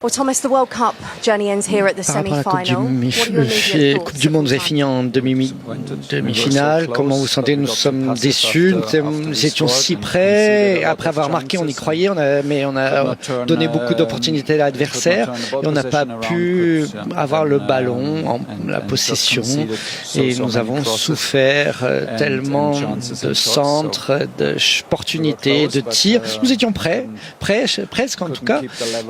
Well, Thomas, the World Cup journey ends here at the Par rapport à la semi-final. What are your immediate Coupe thoughts du Monde, vous avez of fini en demi-finale. Comment vous sentez? Nous sommes déçus. Nous étions si près. Après avoir marqué, on y croyait, mais on a donné beaucoup d'opportunités à l'adversaire et on n'a pas pu avoir le ballon, la possession. Et nous avons souffert tellement de centres, d'opportunités, de tirs. Nous étions prêts, presque en tout cas,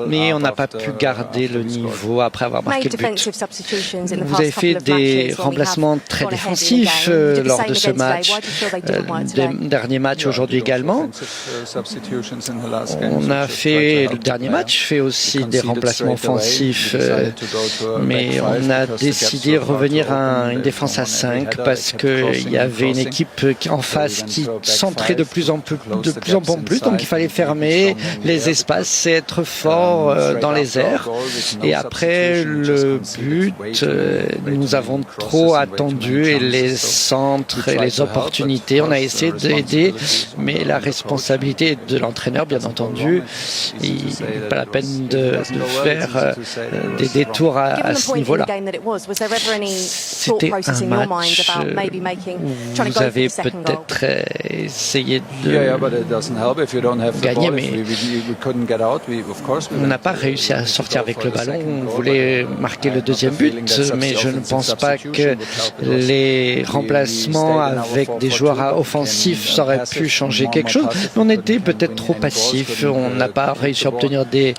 mais on n'a pas pu garder le niveau après avoir marqué le but. Vous avez fait des remplacements très défensifs lors de ce match, le dernier match aujourd'hui également. On a fait le dernier match, fait aussi des remplacements offensifs, mais on a décidé de revenir à une défense à 5 parce qu'il y avait une équipe en face qui centrait de plus en plus, donc il fallait fermer les espaces et être fort dans les airs. Et après le but, nous avons trop attendu et les centres et les opportunités. On a essayé d'aider, mais la responsabilité est de l'entraîneur, bien entendu. Il n'est pas la peine de faire des détours à ce niveau-là. C'était un match où vous avez peut-être essayé de gagner, mais on n'a pas réussi à sortir avec le ballon. On voulait marquer le deuxième but, mais je ne pense pas que les remplacements avec des joueurs offensifs auraient pu changer quelque chose. On était peut-être trop passifs, on n'a pas réussi à obtenir des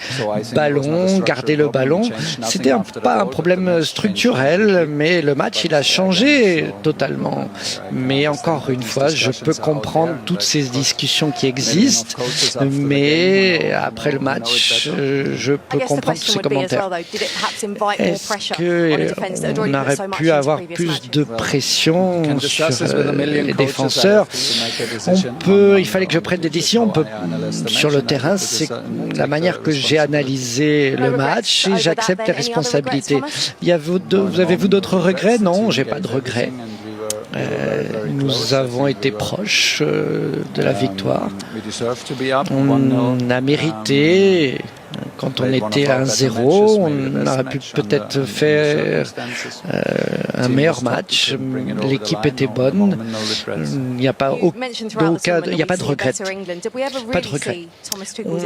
ballons, garder le ballon. C'était pas un problème structurel, mais le match, il a changé totalement. Mais encore une fois, je peux comprendre toutes ces discussions qui existent, mais après le match, je peux comprendre tous ces commentaires. Est-ce qu'on aurait pu avoir plus de pression sur les défenseurs? Il fallait que je prenne des décisions sur le terrain. C'est la manière que j'ai analysé le match et j'accepte les responsabilités. Vous avez-vous d'autres regrets? Non, j'ai pas de regrets. Nous avons été proches de la victoire. On a mérité. Quand on était à 1-0, on aurait pu peut-être faire un meilleur match. L'équipe était bonne. Il n'y a pas de regret. Pas de regret. Vous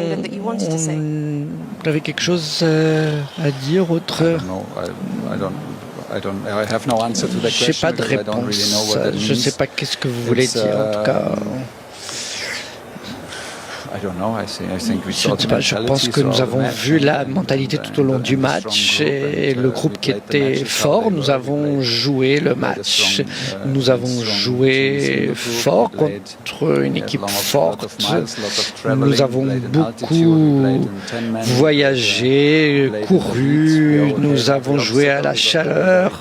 avez quelque chose à dire autre? Je n'ai pas de réponse. Je ne sais pas qu'est-ce que vous voulez dire. En tout cas, je pense que nous avons vu la mentalité tout au long du match et le groupe qui était fort. Nous avons joué le match. Nous avons joué fort contre une équipe forte. Nous avons beaucoup voyagé, couru. Nous avons joué à la chaleur,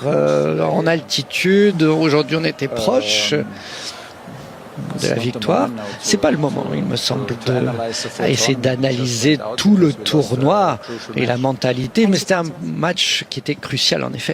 en altitude. Aujourd'hui, on était proche de la victoire. C'est pas le moment, il me semble, d'essayer d'analyser tout le tournoi et la mentalité, mais c'était un match qui était crucial en effet.